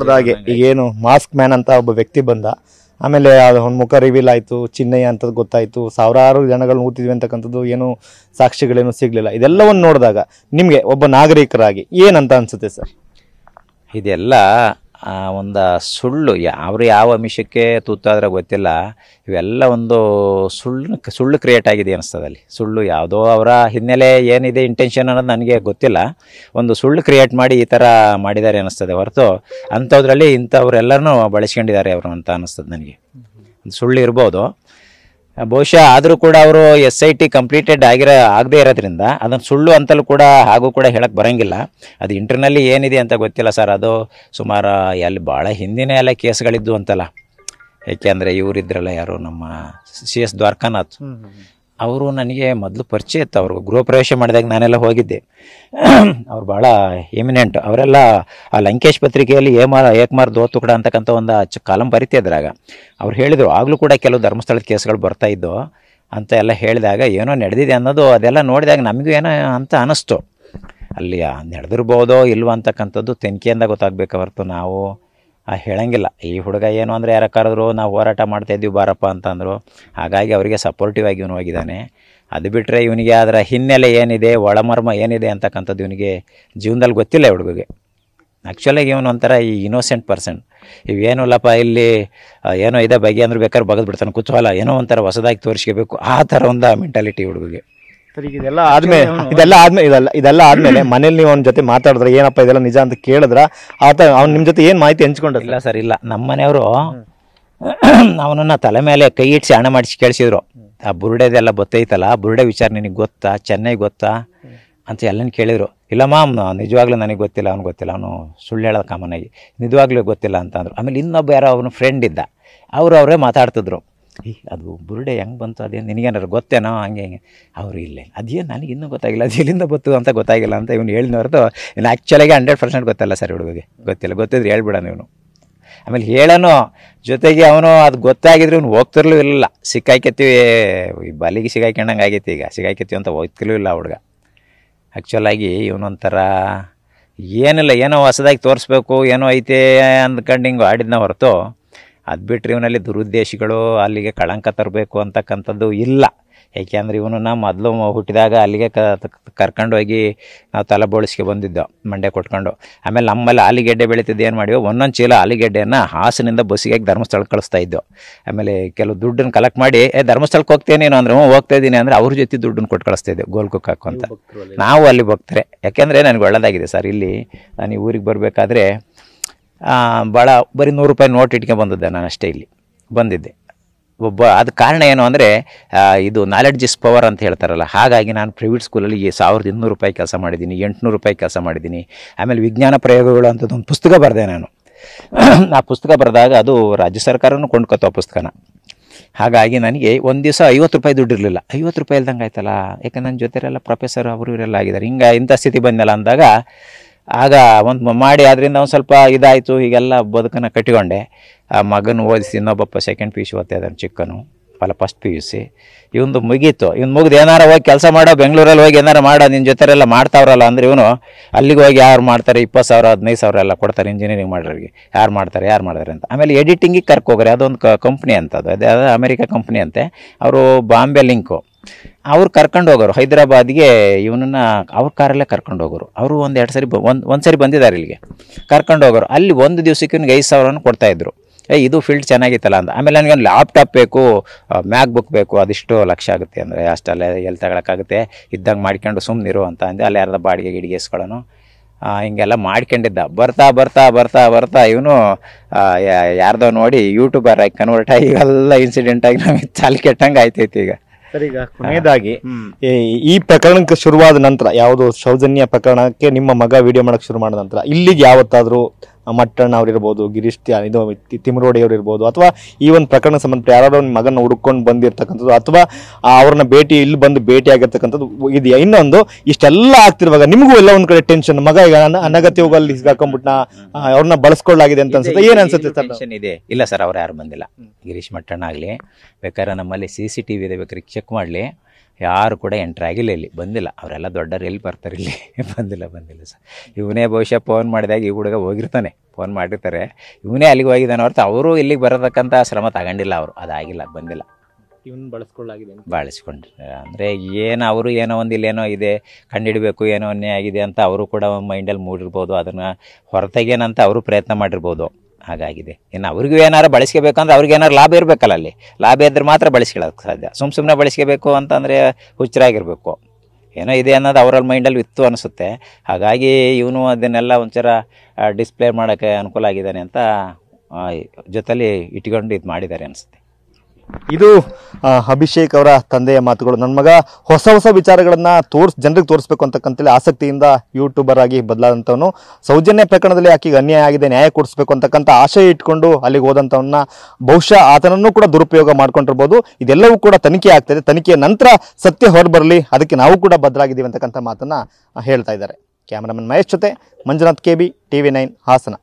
ನೋಡಿದಾಗೆ ಈಗೇನು mask man ಅಂತ ಒಬ್ಬ ವ್ಯಕ್ತಿ ಬಂದ, ಆಮೇಲೆ ಒಂದು ಮುಖ ರಿವೀಲ್ ಆಯಿತು, ಚಿನ್ನಯ್ಯ ಅಂತ ಗೊತ್ತಾಯಿತು, ಸಾವಿರಾರು ಜನಗಳು ಊತಿದ್ವಿ ಅಂತಕ್ಕಂಥದ್ದು ಏನು ಸಾಕ್ಷಿಗಳೇನು ಸಿಗಲಿಲ್ಲ. ಇದೆಲ್ಲವನ್ನು ನೋಡಿದಾಗ ನಿಮಗೆ ಒಬ್ಬ ನಾಗರಿಕರಾಗಿ ಏನಂತ ಅನಿಸುತ್ತೆ ಸರ್? ಇದೆಲ್ಲ ಒಂದು ಸುಳ್ಳು, ಯಾವ ಅಂಶಕ್ಕೆ ತುತ್ತಾದ್ರೆ ಗೊತ್ತಿಲ್ಲ. ಇವೆಲ್ಲ ಒಂದು ಸುಳ್ಳು ಕ್ರಿಯೇಟ್ ಆಗಿದೆ ಅನಿಸ್ತದೆ. ಅಲ್ಲಿ ಸುಳ್ಳು ಯಾವುದೋ ಅವರ ಹಿನ್ನೆಲೆ ಏನಿದೆ ಇಂಟೆನ್ಷನ್ ಅನ್ನೋದು ನನಗೆ ಗೊತ್ತಿಲ್ಲ. ಒಂದು ಸುಳ್ಳು ಕ್ರಿಯೇಟ್ ಮಾಡಿ ಈ ಥರ ಮಾಡಿದ್ದಾರೆ ಅನ್ನಿಸ್ತದೆ ಹೊರತು ಅಂಥದ್ರಲ್ಲಿ ಇಂಥವ್ರೆಲ್ಲರೂ ಬಳಸ್ಕೊಂಡಿದ್ದಾರೆ ಅವರು ಅಂತ ಅನ್ನಿಸ್ತದೆ ನನಗೆ. ಸುಳ್ಳು ಇರ್ಬೋದು ಬಹುಶಃ, ಆದರೂ ಕೂಡ ಅವರು SIT ಕಂಪ್ಲೀಟೆಡ್ ಆಗದೇ ಇರೋದ್ರಿಂದ ಅದನ್ನು ಸುಳ್ಳು ಅಂತಲೂ ಕೂಡ ಹಾಗೂ ಕೂಡ ಹೇಳಕ್ಕೆ ಬರೋಂಗಿಲ್ಲ. ಅದು ಇಂಟರ್ನಲ್ಲಿ ಏನಿದೆ ಅಂತ ಗೊತ್ತಿಲ್ಲ ಸರ್. ಅದು ಸುಮಾರು ಅಲ್ಲಿ ಭಾಳ ಹಿಂದಿನ ಎಲ್ಲ ಕೇಸ್ಗಳಿದ್ದು ಅಂತಲ್ಲ. ಏಕೆಂದರೆ ಇವರಿದ್ರಲ್ಲ ಯಾರು ನಮ್ಮ CS ದ್ವಾರಕಾನಾಥ್, ಅವರು ನನಗೆ ಮೊದಲು ಪರಿಚಯ ಇತ್ತು. ಅವರು ಗೃಹ ಪ್ರವೇಶ ಮಾಡಿದಾಗ ನಾನೆಲ್ಲ ಹೋಗಿದ್ದೆ. ಅವ್ರು ಭಾಳ ಎಮಿನೆಂಟ್. ಅವರೆಲ್ಲ ಆ ಲಂಕೇಶ್ ಪತ್ರಿಕೆಯಲ್ಲಿ ಏಕಮಾರ್ ದೋ ತುಕಡ ಅಂತಕ್ಕಂಥ ಒಂದು ಕಾಲಂ ಬರಿತಿದ್ರಾಗ ಅವ್ರು ಹೇಳಿದರು, ಆಗಲೂ ಕೂಡ ಕೆಲವು ಧರ್ಮಸ್ಥಳದ ಕೇಸ್ಗಳು ಬರ್ತಾಯಿದ್ದು ಅಂತ ಎಲ್ಲ ಹೇಳಿದಾಗ ಏನೋ ನಡೆದಿದೆ ಅನ್ನೋದು ಅದೆಲ್ಲ ನೋಡಿದಾಗ ನಮಗೂ ಏನೋ ಅಂತ ಅನ್ನಿಸ್ತು. ಅಲ್ಲಿ ನಡೆದಿರ್ಬೋದೋ ಇಲ್ವೋ ಅಂತಕ್ಕಂಥದ್ದು ತನಿಖೆಯಿಂದ ಗೊತ್ತಾಗಬೇಕು ಹೊರತು ನಾವು ಹೇಳಂಗಿಲ್ಲ. ಈ ಹುಡುಗ ಏನು ಅಂದರೆ ಯಾರ ಕರೆದ್ರು ನಾವು ಹೋರಾಟ ಮಾಡ್ತಾಯಿದ್ವಿ ಬಾರಪ್ಪ ಅಂತಂದರು. ಹಾಗಾಗಿ ಅವರಿಗೆ ಸಪೋರ್ಟಿವ್ ಆಗಿ ಇವನು ಹೋಗಿದ್ದಾನೆ. ಅದು ಬಿಟ್ಟರೆ ಇವನಿಗೆ ಅದರ ಹಿನ್ನೆಲೆ ಏನಿದೆ, ಒಳಮರ್ಮ ಏನಿದೆ ಅಂತಕ್ಕಂಥದ್ದು ಇವನಿಗೆ ಜೀವನದಲ್ಲಿ ಗೊತ್ತಿಲ್ಲ. ಹುಡುಗಿಗೆ ಆ್ಯಕ್ಚುಲಾಗಿ ಇವನು ಒಂಥರ ಈ ಇನ್ನೋಸೆಂಟ್ ಪರ್ಸನ್. ಇವೇನಿಲ್ಲಪ್ಪ ಇಲ್ಲಿ ಏನೋ ಇದೆ ಬಗೆ ಅಂದ್ರೆ ಬೇಕಾದ್ರೆ ಬಗದು ಬಿಡ್ತಾನೆ, ಕುತೂಹಲ ಏನೋ ಒಂಥರ ಹೊಸದಾಗಿ ತೋರಿಸ್ಕೋಬೇಕು, ಆ ಥರ ಒಂದು ಮೆಂಟಾಲಿಟಿ ಹುಡುಗಿಗೆ. ಸರ್, ಈಗ ಇದೆಲ್ಲ ಆದ್ಮೇಲೆ ಮನೇಲಿ ನೀವು ಅವನ ಜೊತೆ ಮಾತಾಡಿದ್ರೆ ಏನಪ್ಪ ಇದೆಲ್ಲ ನಿಜ ಅಂತ ಕೇಳಿದ್ರ ಆತ ಅವ್ನು ನಿಮ್ಮ ಜೊತೆ ಏನು ಮಾಹಿತಿ ಹಂಚ್ಕೊಂಡ? ಇಲ್ಲ ಸರ್, ಇಲ್ಲ. ನಮ್ಮ ಮನೆಯವರು ಅವನನ್ನು ತಲೆ ಮೇಲೆ ಕೈ ಇಟ್ಟು ಹಣ ಮಾಡಿಸಿ ಕೇಳಿಸಿದ್ರು. ಆ ಬುರುಡೆದೆಲ್ಲ ಗೊತ್ತೈತಲ್ಲ, ಬುರುಡೆ ವಿಚಾರ ನಿನಗೆ ಗೊತ್ತಾ, ಚೆನ್ನೈ ಗೊತ್ತಾ ಅಂತ ಎಲ್ಲನೂ ಕೇಳಿದರು. ಇಲ್ಲ ಮಾಮ್, ನಿಜವಾಗ್ಲೂ ನನಗೆ ಗೊತ್ತಿಲ್ಲ, ಅವ್ನು ಗೊತ್ತಿಲ್ಲ, ಅವನು ಸುಳ್ಳು ಹೇಳೋದು ಕಾಮನ್ ಆಗಿ, ನಿಜವಾಗ್ಲೂ ಗೊತ್ತಿಲ್ಲ ಅಂತಂದರು. ಆಮೇಲೆ ಇನ್ನೊಬ್ಬ ಯಾರೋ ಅವನು ಫ್ರೆಂಡ್ ಇದ್ದ, ಅವರೇ ಮಾತಾಡ್ತಿದ್ರು. ಅದು ಬುರುಡೆ ಹೆಂಗೆ ಬಂತು, ಅದೇನು ನಿನಗೇನಾರು ಗೊತ್ತೇನೋ ಹಂಗೆ ಅವರು ಇಲ್ಲೇ ಅದೇನು ನನಗೆ ಇನ್ನೂ ಗೊತ್ತಾಗಿಲ್ಲ, ಅದು ಎಲ್ಲಿಂದ ಬತ್ತು ಅಂತ ಗೊತ್ತಾಗಿಲ್ಲ ಅಂತ ಇವನು ಹೇಳಿದ ಹೊರತು ಇನ್ನು ಆ್ಯಕ್ಚುಲಾಗಿ 100% ಗೊತ್ತಲ್ಲ ಸರ್ ಹುಡುಗಿಗೆ. ಗೊತ್ತಿದ್ರೆ ಹೇಳ್ಬಿಡೋಣ ಇವನು. ಆಮೇಲೆ ಹೇಳೋನು ಜೊತೆಗೆ ಅವನು ಅದು ಗೊತ್ತಾಗಿದ್ರೆ ಇವನು ಹೋಗ್ತಿರ್ಲೂ ಇಲ್ಲ. ಸಿಕ್ಕಾಯ್ಕೆತ್ತೀವಿ, ಬಲಿಗೆ ಸಿಗಾಯ್ಕೊಂಡಂಗೆ ಆಗೈತಿ. ಈಗ ಸಿಗಾಯ್ಕೆತ್ತೀವಿ ಅಂತ ಹೋಗ್ತಿರ್ಲೂ ಇಲ್ಲ ಹುಡುಗ. ಆ್ಯಕ್ಚುಲಾಗಿ ಇವನೊಂಥರ ಏನಿಲ್ಲ, ಏನೋ ಹೊಸದಾಗಿ ತೋರಿಸ್ಬೇಕು, ಏನೋ ಐತೆ ಅಂದ್ಕೊಂಡು ಹಿಂಗೆ ಆಡಿದ್ನ ಹೊರತು ಅದು ಬಿಟ್ಟರೆ ಇವನಲ್ಲಿ ದುರುದ್ದೇಶಗಳು, ಅಲ್ಲಿಗೆ ಕಳಂಕ ತರಬೇಕು ಅಂತಕ್ಕಂಥದ್ದು ಇಲ್ಲ. ಏಕೆಂದರೆ ಇವನನ್ನ ಮೊದಲು ಹುಟ್ಟಿದಾಗ ಅಲ್ಲಿಗೆ ಕರ್ಕೊಂಡೋಗಿ ನಾವು ತಲೆ ಬೋಳಿಸ್ಕೆ ಬಂದಿದ್ದೋ, ಮಂಡೆ ಕೊಟ್ಕೊಂಡು. ಆಮೇಲೆ ನಮ್ಮಲ್ಲಿ ಆಲಿಗೆಡ್ಡೆ ಬೆಳೀತಿದ್ದು ಏನು ಮಾಡಿವೋ, ಒಂದೊಂದು ಚೀಲ ಆಲಿಗೆಡ್ಡೆಯನ್ನು ಹಾಸನಿಂದ ಬಸ್ಸಿಗೆ ಧರ್ಮಸ್ಥಳಕ್ಕೆ ಕಳಿಸ್ತಾ ಇದ್ದೋ. ಆಮೇಲೆ ಕೆಲವು ದುಡ್ಡನ್ನು ಕಲೆಕ್ಟ್ ಮಾಡಿ ಧರ್ಮಸ್ಥಳಕ್ಕೆ ಹೋಗ್ತೇನೇನು ಅಂದರೆ ಹೋಗ್ತಾ ಇದ್ದೀನಿ ಅಂದರೆ ಅವ್ರ ಜೊತೆ ದುಡ್ಡನ್ನು ಕೊಟ್ಟು ಕಳಿಸ್ತಾ ಇದ್ದೆ, ಗೋಲ್ಕುಕ್ ಹಾಕುವಂತ. ನಾವು ಅಲ್ಲಿ ಭಕ್ತರೆ. ಯಾಕೆಂದರೆ ನನಗೆ ಒಳ್ಳೆದಾಗಿದೆ ಸರ್. ಇಲ್ಲಿ ನಾನು ಈ ಊರಿಗೆ ಬರಬೇಕಾದ್ರೆ ಭಾಳ ಬರೀ 100 ರೂಪಾಯಿ ನೋಟ್ ಇಟ್ಕೊಂಡು ಬಂದಿದ್ದೆ ನಾನು ಅಷ್ಟೇ. ಇಲ್ಲಿ ಬಂದಿದ್ದೆ ಅದು ಕಾರಣ ಏನು ಅಂದರೆ ಇದು ನಾಲೆಡ್ಜ್ ಇಸ್ ಪವರ್ ಅಂತ ಹೇಳ್ತಾರಲ್ಲ, ಹಾಗಾಗಿ ನಾನು ಪ್ರೈವೇಟ್ ಸ್ಕೂಲಲ್ಲಿ 1200 ರೂಪಾಯಿ ಕೆಲಸ ಮಾಡಿದ್ದೀನಿ, 800 ರೂಪಾಯಿ ಕೆಲಸ ಮಾಡಿದ್ದೀನಿ. ಆಮೇಲೆ ವಿಜ್ಞಾನ ಪ್ರಯೋಗಗಳು ಅಂಥದ್ದೊಂದು ಪುಸ್ತಕ ಬರೆದೆ ನಾನು. ಆ ಪುಸ್ತಕ ಬರೆದಾಗ ಅದು ರಾಜ್ಯ ಸರ್ಕಾರನೂ ಕೊಂಡ್ಕೊತೋ ಪುಸ್ತಕನ. ಹಾಗಾಗಿ ನನಗೆ ಒಂದು ದಿವಸ 50 ರೂಪಾಯಿ ದುಡ್ಡು ಇರಲಿಲ್ಲ. 50 ರೂಪಾಯಿ ಇಲ್ದಂಗೆ ಆಯ್ತಲ್ಲ, ಯಾಕೆ ನನ್ನ ಜೊತೆರೆಲ್ಲ ಪ್ರೊಫೆಸರ್ ಅವರು ಇವರೆಲ್ಲ ಆಗಿದ್ದಾರೆ. ಇಂಥ ಸ್ಥಿತಿ ಬಂದಲ್ಲ ಅಂದಾಗ ಆಗ ಒಂದು ಮಾಡಿ ಅದರಿಂದ ಒಂದು ಸ್ವಲ್ಪ ಇದಾಯಿತು. ಹೀಗೆಲ್ಲ ಬದುಕನ್ನು ಕಟ್ಟಿಕೊಂಡೆ. ಆ ಮಗನ ಓದಿಸಿ ಇನ್ನೊಬ್ಬಪ್ಪ 2nd PUC ಓದ್ತಾ ಇದ್ದಾನೆ, ಚಿಕ್ಕನು, ಫಸ್ಟ್ PUC. ಇವನು ಮುಗೀತು. ಇವ್ನು ಮುಗಿದು ಏನಾರು ಹೋಗಿ ಕೆಲಸ ಮಾಡೋ, ಬೆಂಗಳೂರಲ್ಲಿ ಹೋಗಿ ಏನಾರು ಮಾಡೋ, ನಿನ್ನ ಜೊತೆರೆಲ್ಲ ಮಾಡ್ತಾವ್ರಲ್ಲ ಅಂದರೆ ಇವನು ಅಲ್ಲಿಗೆ ಹೋಗಿ ಯಾರು ಮಾಡ್ತಾರೆ 20,000 15,000 ಎಲ್ಲ ಕೊಡ್ತಾರೆ ಇಂಜಿನಿಯರಿಂಗ್ ಮಾಡೋರಿಗೆ, ಯಾರು ಮಾಡ್ತಾರೆ ಅಂತ. ಆಮೇಲೆ ಎಡಿಟಿಂಗಿಗೆ ಕರ್ಕೋಗ್ರೆ, ಅದೊಂದು ಕಂಪ್ನಿ ಅಂತ, ಅದು ಅಮೆರಿಕ ಕಂಪ್ನಿ ಅಂತೆ. ಅವರು ಬಾಂಬೆ ಲಿಂಕು. ಅವ್ರು ಕರ್ಕೊಂಡು ಹೋಗೋರು ಹೈದರಾಬಾದ್ಗೆ. ಇವನನ್ನು ಅವ್ರ ಕಾರಲ್ಲೇ ಕರ್ಕೊಂಡು ಹೋಗೋರು. ಅವರು ಒಂದು ಸರಿ ಬಂದಿದ್ದಾರೆ ಇಲ್ಲಿಗೆ, ಕರ್ಕೊಂಡು ಹೋಗೋರು. ಅಲ್ಲಿ ಒಂದು ದಿವಸಕ್ಕೆ ಇವ್ನಿಗೆ 5,000 ಕೊಡ್ತಾಯಿದ್ರು. ಇದು ಫೀಲ್ಡ್ ಚೆನ್ನಾಗಿತ್ತಲ್ಲ ಅಂತ. ಆಮೇಲೆ ನನಗೊಂದು ಲ್ಯಾಪ್ಟಾಪ್ ಬೇಕು, ಮ್ಯಾಕ್ ಬುಕ್ ಬೇಕು, ಅದಿಷ್ಟು ಲಕ್ಷ ಆಗುತ್ತೆ ಅಂದರೆ ಅಷ್ಟೆಲ್ಲ ಎಲ್ಲಿ ತಗೊಳಕ್ಕಾಗುತ್ತೆ, ಇದ್ದಂಗೆ ಮಾಡ್ಕೊಂಡು ಸುಮ್ಮನಿರು ಅಂತ ಅಂದೆ. ಅಲ್ಲಿ ಯಾರ್ದ ಬಾಡಿಗೆ ಗಿಡಿಗೆಸ್ಕೊಳ್ಳೋನು ಹಿಂಗೆಲ್ಲ ಮಾಡ್ಕೊಂಡಿದ್ದ. ಬರ್ತಾ ಇವನು ಯಾರ್ದೋ ನೋಡಿ ಯೂಟ್ಯೂಬರ್ ಆಗಿ ಕನ್ವರ್ಟ್ ಆಗಿ ಎಲ್ಲ ಇನ್ಸಿಡೆಂಟ್ ಆಗಿ ನಮಗೆ ತಲೆ ಕೆಟ್ಟಂಗೆ ಆಯ್ತೈತಿ ಈಗ. ಸರ್, ಈಗ ಕೊನೆಯದಾಗಿ ಈ ಪ್ರಕರಣಕ್ಕೆ ಶುರುವಾದ ನಂತರ, ಯಾವುದು ಸೌಜನ್ಯ ಪ್ರಕರಣಕ್ಕೆ ನಿಮ್ಮ ಮಗ ವಿಡಿಯೋ ಮಾಡಕ್ಕೆ ಶುರು ಮಾಡಿದ ನಂತರ ಇಲ್ಲಿಗೆ ಯಾವತ್ತಾದರೂ ಮಟ್ಟಣ್ಣ ಅವ್ರು ಇರ್ಬೋದು, ಗಿರೀಶ್ ಇದು ತಿಮರೋಡಿ ಅವ್ರು ಇರ್ಬೋದು, ಅಥವಾ ಈ ಒಂದು ಪ್ರಕರಣ ಸಂಬಂಧ ಯಾರೋ ನಿಮ್ಮ ಮಗನ ಹುಡುಕೊಂಡು ಬಂದಿರ್ತಕ್ಕಂಥದ್ದು, ಅಥವಾ ಅವ್ರನ್ನ ಇಲ್ಲಿ ಬಂದು ಭೇಟಿ ಆಗಿರ್ತಕ್ಕಂಥದ್ದು ಇದೆಯಾ? ಇನ್ನೊಂದು, ಇಷ್ಟೆಲ್ಲ ಆಗ್ತಿರುವಾಗ ನಿಮಗೂ ಎಲ್ಲ ಒಂದ್ ಕಡೆ ಟೆನ್ಷನ್, ಮಗ ಈಗ ಅನಗತ್ಯವಾಗಿ ಅಲ್ಲಿ ಸಿಗಾಕೊಂಡ್ಬಿಟ್ಟ, ಅವ್ರನ್ನ ಬಳಸ್ಕೊಳ್ಳಾಗಿದೆ ಅಂತ ಅನ್ಸುತ್ತೆ. ಏನ್ ಅನ್ಸುತ್ತೆ ಸರ್? ಟೆನ್ಷನ್ ಇದೆ. ಇಲ್ಲ ಸರ್, ಅವ್ರು ಯಾರು ಬಂದಿಲ್ಲ. ಗಿರೀಶ್ ಮಟ್ಟಣ್ಣ ಆಗಲಿ, ಬೇಕಾದ್ರೆ ನಮ್ಮಲ್ಲಿ CCTV ಇದೆ, ಬೇಕಾದ್ರೆ ಚೆಕ್ ಮಾಡಲಿ. ಯಾರು ಕೂಡ ಎಂಟ್ರ್ ಆಗಿಲ್ಲ, ಇಲ್ಲಿ ಬಂದಿಲ್ಲ. ಅವರೆಲ್ಲ ದೊಡ್ಡರು ಎಲ್ಲಿ ಬರ್ತಾರೆ ಇಲ್ಲಿ? ಬಂದಿಲ್ಲ ಸರ್. ಇವನೇ ಬಹುಶಃ ಫೋನ್ ಮಾಡಿದಾಗ ಈ ಹುಡುಗ ಹೋಗಿರ್ತಾನೆ, ಫೋನ್ ಮಾಡಿರ್ತಾರೆ, ಇವನೇ ಅಲ್ಲಿಗೆ ಹೋಗಿದ್ದಾನೆ ಹೊರತು ಅವರು ಇಲ್ಲಿಗೆ ಬರೋದಕ್ಕಂಥ ಶ್ರಮ ತಗೊಂಡಿಲ್ಲ. ಅವರು ಅದಾಗಿಲ್ಲ, ಬಂದಿಲ್ಲ. ಇವನ್ ಬಳಸ್ಕೊಂಡ್ರೆ ಅಂದರೆ ಏನು ಅವರು ಏನೋ ಒಂದು ಇಲ್ಲೇನೋ ಇದೆ ಕಂಡುಹಿಡಬೇಕು, ಏನೋ ಅನ್ಯಾಯ ಆಗಿದೆ ಅಂತ ಅವರು ಕೂಡ ಮೈಂಡಲ್ಲಿ ಮೂಡಿರ್ಬೋದು. ಅದನ್ನು ಹೊರತೆಗೇನಂತ ಅವರು ಪ್ರಯತ್ನ ಮಾಡಿರ್ಬೋದು. ಹಾಗಾಗಿದೆ. ಇನ್ನು ಅವ್ರಿಗೂ ಏನಾರು ಬಳಸ್ಕೋಬೇಕಂದ್ರೆ ಅವ್ರಿಗೆ ಏನಾರು ಲಾಭ ಇರಬೇಕಲ್ಲ, ಅಲ್ಲಿ ಲಾಭ ಇದ್ದರೆ ಮಾತ್ರ ಬಳಸ್ಕೊಳ್ಳೋಕೆ ಸಾಧ್ಯ. ಸುಮ್ಮನೆ ಬಳಸ್ಕೋಬೇಕು ಅಂತಂದರೆ ಹುಚ್ಚರಾಗಿರಬೇಕು. ಏನೋ ಇದೆ ಅನ್ನೋದು ಅವರಲ್ಲಿ ಮೈಂಡಲ್ಲಿ ಇತ್ತು ಅನಿಸುತ್ತೆ. ಹಾಗಾಗಿ ಇವನು ಅದನ್ನೆಲ್ಲ ಒಂಥರ ಡಿಸ್ಪ್ಲೇ ಮಾಡೋಕ್ಕೆ ಅನುಕೂಲ ಆಗಿದ್ದಾನೆ ಅಂತ ಜೊತೆಲಿ ಇಟ್ಕೊಂಡು ಇದು ಮಾಡಿದ್ದಾರೆ ಅನಿಸುತ್ತೆ. ಇದು ಅಭಿಷೇಕ್ ಅವರ ತಂದೆಯ ಮಾತುಗಳು. ನನ್ನ ಮಗ ಹೊಸ ವಿಚಾರಗಳನ್ನ ಜನರಿಗೆ ತೋರಿಸ್ಬೇಕು ಅಂತಕ್ಕಂತೇಳಿ ಆಸಕ್ತಿಯಿಂದ ಯೂಟ್ಯೂಬರ್ ಆಗಿ ಬದಲಾದಂಥವನು, ಸೌಜನ್ಯ ಪ್ರಕರಣದಲ್ಲಿ ಆಕೆಗೆ ಅನ್ಯಾಯ ಆಗಿದೆ, ನ್ಯಾಯ ಕೊಡಿಸ್ಬೇಕು ಅಂತಕ್ಕಂಥ ಆಶಯ ಇಟ್ಕೊಂಡು ಅಲ್ಲಿಗೆ ಹೋದಂಥವನ್ನ ಬಹುಶಃ ಆತನನ್ನು ಕೂಡ ದುರುಪಯೋಗ ಮಾಡ್ಕೊಂಡಿರ್ಬೋದು. ಇದೆಲ್ಲವೂ ಕೂಡ ತನಿಖೆ ಆಗ್ತದೆ. ತನಿಖೆಯ ನಂತರ ಸತ್ಯ ಹೊರಬರಲಿ, ಅದಕ್ಕೆ ನಾವು ಕೂಡ ಬದ್ಧರಾಗಿದ್ದೀವಿ ಅಂತಕ್ಕಂಥ ಮಾತನ್ನ ಹೇಳ್ತಾ ಇದ್ದಾರೆ. ಕ್ಯಾಮರಾಮನ್ ಮಹೇಶ್ ಜೊತೆ ಮಂಜುನಾಥ್, KB, TV9 ಹಾಸನ.